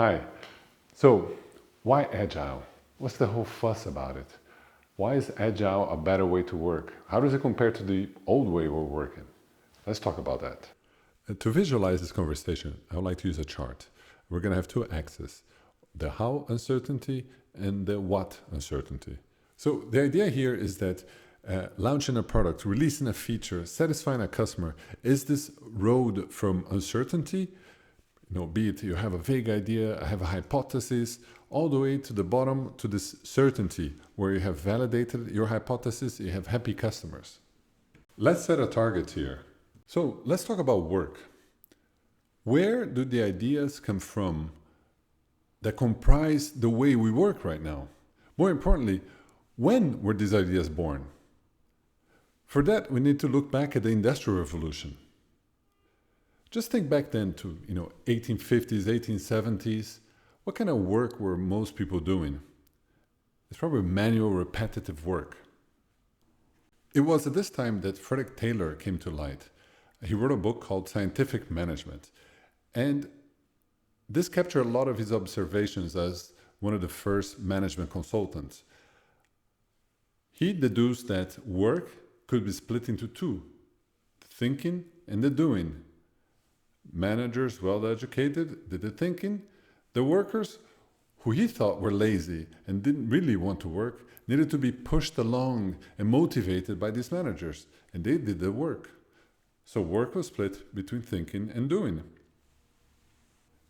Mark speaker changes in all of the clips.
Speaker 1: Hi. So, why Agile? What's the whole fuss about it? Why is Agile a better way to work? How does it compare to the old way we're working? Let's talk about that. To visualize this conversation, I would like to use a chart. We're going to have two axes, the how uncertainty and the what uncertainty. So, the idea here is that launching a product, releasing a feature, satisfying a customer is this road from uncertainty, be it you have a vague idea, I have a hypothesis, all the way to the bottom to this certainty where you have validated your hypothesis, you have happy customers. Let's set a target here. So let's talk about work. Where do the ideas come from that comprise the way we work right now? More importantly, when were these ideas born? For that, we need to look back at the Industrial Revolution. Just think back then to 1850s, 1870s. What kind of work were most people doing? It's probably manual, repetitive work. It was at this time that Frederick Taylor came to light. He wrote a book called Scientific Management. And this captured a lot of his observations as one of the first management consultants. He deduced that work could be split into two, the thinking and the doing. Managers, well-educated, did the thinking. The workers, who he thought were lazy and didn't really want to work, needed to be pushed along and motivated by these managers, and they did the work. So work was split between thinking and doing.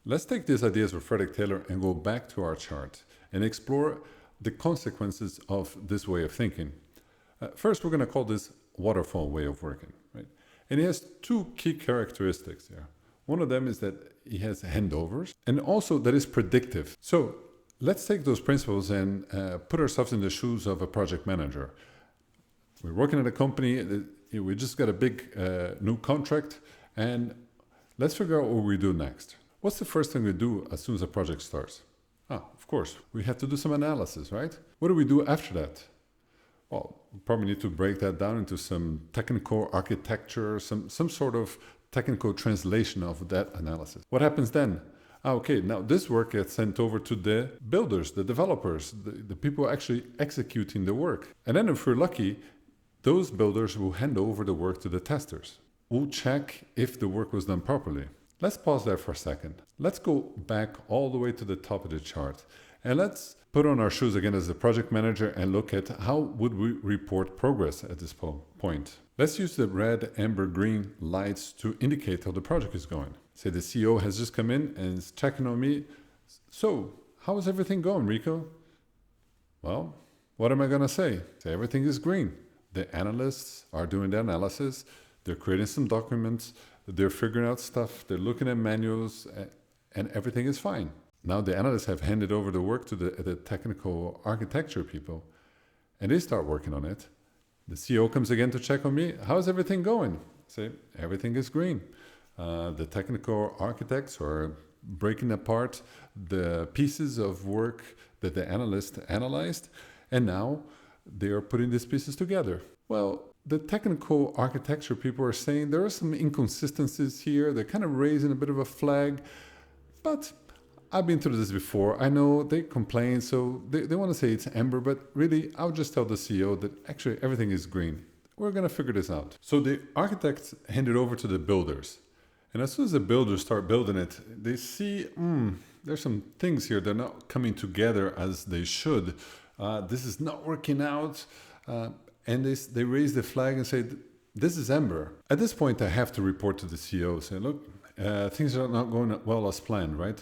Speaker 1: Let's take these ideas from Frederick Taylor and go back to our chart and explore the consequences of this way of thinking. First, we're going to call this waterfall way of working, right? And it has two key characteristics here. One of them is that he has handovers and also that is predictive. So let's take those principles and put ourselves in the shoes of a project manager. We're working at a company, we just got a big new contract, and let's figure out what we do next. What's the first thing we do as soon as a project starts? Of course, we have to do some analysis, right? What do we do after that? Well, we probably need to break that down into some technical architecture, some sort of technical translation of that analysis. What happens then? Okay, now this work gets sent over to the builders, the developers, the people actually executing the work. And then if we're lucky, those builders will hand over the work to the testers. We'll check if the work was done properly. Let's pause there for a second. Let's go back all the way to the top of the chart. And let's put on our shoes again as a project manager and look at how would we report progress at this point. Let's use the red, amber, green lights to indicate how the project is going. Say the CEO has just come in and is checking on me. So, how is everything going, Rico? Well, what am I going to say? Say everything is green. The analysts are doing the analysis. They're creating some documents. They're figuring out stuff. They're looking at manuals and everything is fine. Now the analysts have handed over the work to the technical architecture people, and they start working on it. The CEO comes again to check on me. How's everything going? Say, everything is green. The technical architects are breaking apart the pieces of work that the analyst analyzed, and now they are putting these pieces together. Well, the technical architecture people are saying there are some inconsistencies here. They're kind of raising a bit of a flag, but I've been through this before. I know they complain, so they want to say it's amber, but really, I'll just tell the CEO that actually everything is green. We're going to figure this out. So the architects hand it over to the builders. And as soon as the builders start building it, they see, there's some things here that are not coming together as they should. This is not working out. And they raise the flag and say, this is amber. At this point, I have to report to the CEO, say, look, things are not going well as planned, right?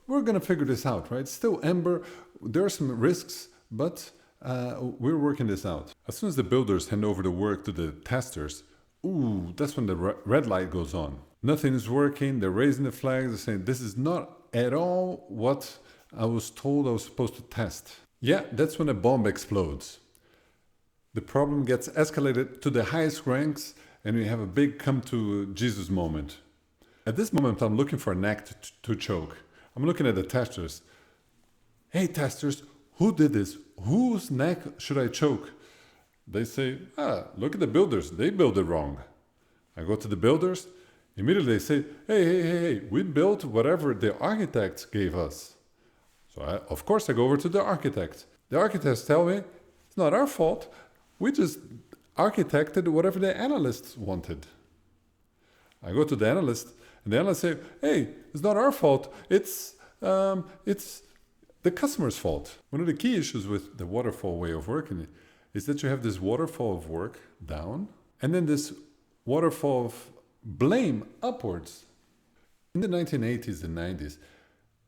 Speaker 1: We're going to figure this out, right? Still amber. There are some risks, but we're working this out. As soon as the builders hand over the work to the testers, that's when the red light goes on. Nothing is working. They're raising the flags. They're saying, this is not at all what I was told I was supposed to test. Yeah, that's when a bomb explodes. The problem gets escalated to the highest ranks, and we have a big come to Jesus moment. At this moment, I'm looking for a neck to choke. I'm looking at the testers. Hey, testers, who did this? Whose neck should I choke? They say, look at the builders. They built it wrong. I go to the builders. Immediately they say, hey, we built whatever the architects gave us. So of course I go over to the architect. The architects tell me, it's not our fault. We just architected whatever the analysts wanted. I go to the analyst, and the analyst say, hey, it's not our fault. It's the customer's fault. One of the key issues with the waterfall way of working is that you have this waterfall of work down, and then this waterfall of blame upwards. In the 1980s and 90s,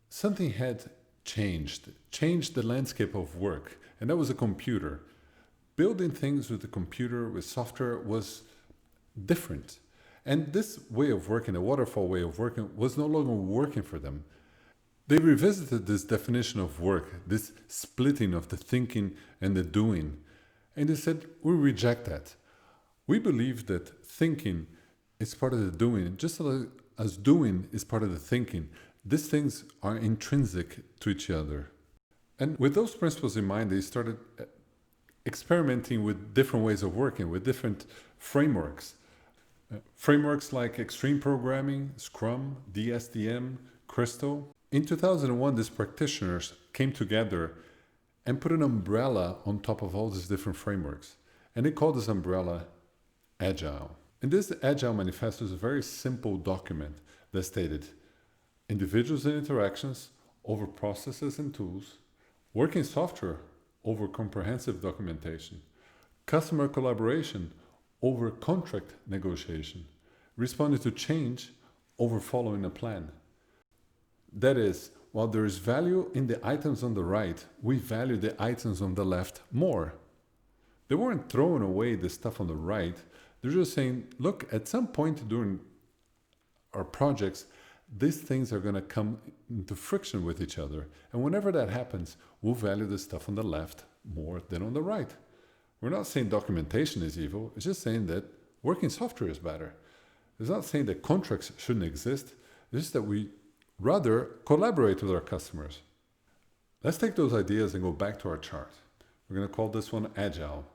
Speaker 1: something had changed the landscape of work, and that was a computer. Building things with a computer, with software, was different. And this way of working, the waterfall way of working, was no longer working for them. They revisited this definition of work, this splitting of the thinking and the doing. And they said, we reject that. We believe that thinking is part of the doing, just as doing is part of the thinking. These things are intrinsic to each other. And with those principles in mind, they started experimenting with different ways of working, with different frameworks. Frameworks like extreme programming, Scrum, DSDM, Crystal. In 2001, these practitioners came together and put an umbrella on top of all these different frameworks. And they called this umbrella Agile. And this Agile Manifesto is a very simple document that stated individuals and interactions over processes and tools, working software over comprehensive documentation, customer collaboration over contract negotiation, responding to change over following a plan. That is, while there is value in the items on the right, we value the items on the left more. They weren't throwing away the stuff on the right. They're just saying, look, at some point during our projects, these things are going to come into friction with each other. And whenever that happens, we'll value the stuff on the left more than on the right. We're not saying documentation is evil. It's just saying that working software is better. It's not saying that contracts shouldn't exist. It's just that we rather collaborate with our customers. Let's take those ideas and go back to our chart. We're going to call this one Agile.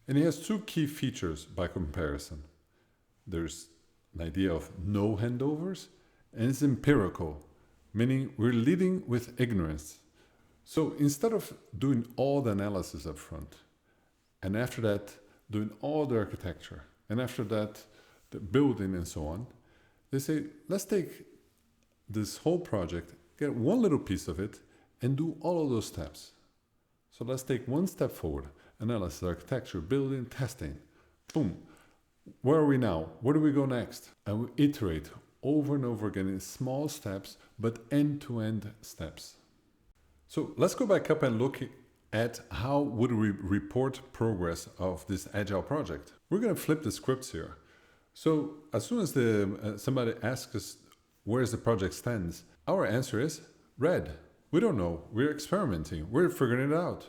Speaker 1: And it has two key features by comparison. There's an idea of no handovers, and it's empirical, meaning we're leading with ignorance. So instead of doing all the analysis up front, and after that doing all the architecture, and after that the building and so on, they say, let's take this whole project, get one little piece of it, and do all of those steps. So let's take one step forward, analysis, architecture, building, testing. Boom. Where are we now? Where do we go next? And we iterate over and over again in small steps, but end-to-end steps. So let's go back up and look at how would we report progress of this Agile project. We're going to flip the scripts here. So as soon as somebody asks us where's the project stands, our answer is red. We don't know. We're experimenting. We're figuring it out.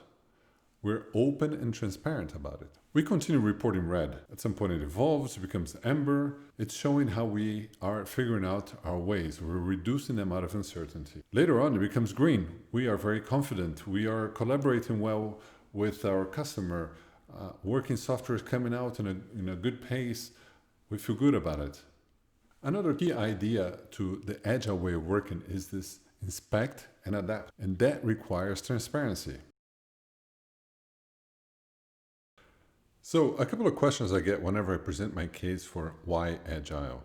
Speaker 1: We're open and transparent about it. We continue reporting red. At some point it evolves, it becomes amber. It's showing how we are figuring out our ways. We're reducing the amount of uncertainty. Later on it becomes green. We are very confident. We are collaborating well with our customer. Working software is coming out in a good pace. We feel good about it. Another key idea to the Agile way of working is this inspect and adapt. And that requires transparency. So a couple of questions I get whenever I present my case for why Agile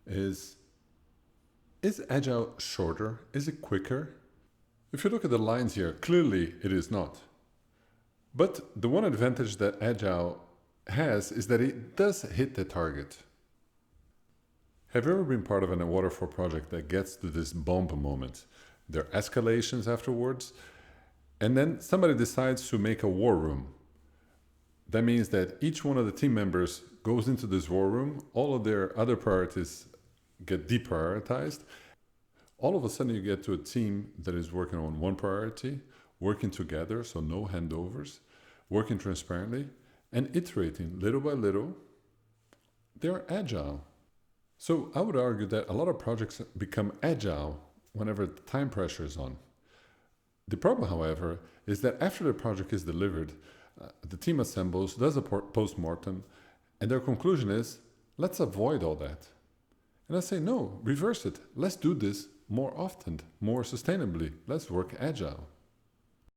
Speaker 1: is Agile shorter? Is it quicker? If you look at the lines here, clearly it is not. But the one advantage that Agile has is that it does hit the target. Have you ever been part of a waterfall project that gets to this bump moment? There are escalations afterwards, and then somebody decides to make a war room. That means that each one of the team members goes into this war room, all of their other priorities get deprioritized. All of a sudden you get to a team that is working on one priority, working together, so no handovers, working transparently, and iterating little by little. They're agile. So I would argue that a lot of projects become agile whenever the time pressure is on. The problem, however, is that after the project is delivered, the team assembles, does a post-mortem, and their conclusion is, let's avoid all that. And I say, no, reverse it. Let's do this more often, more sustainably. Let's work agile.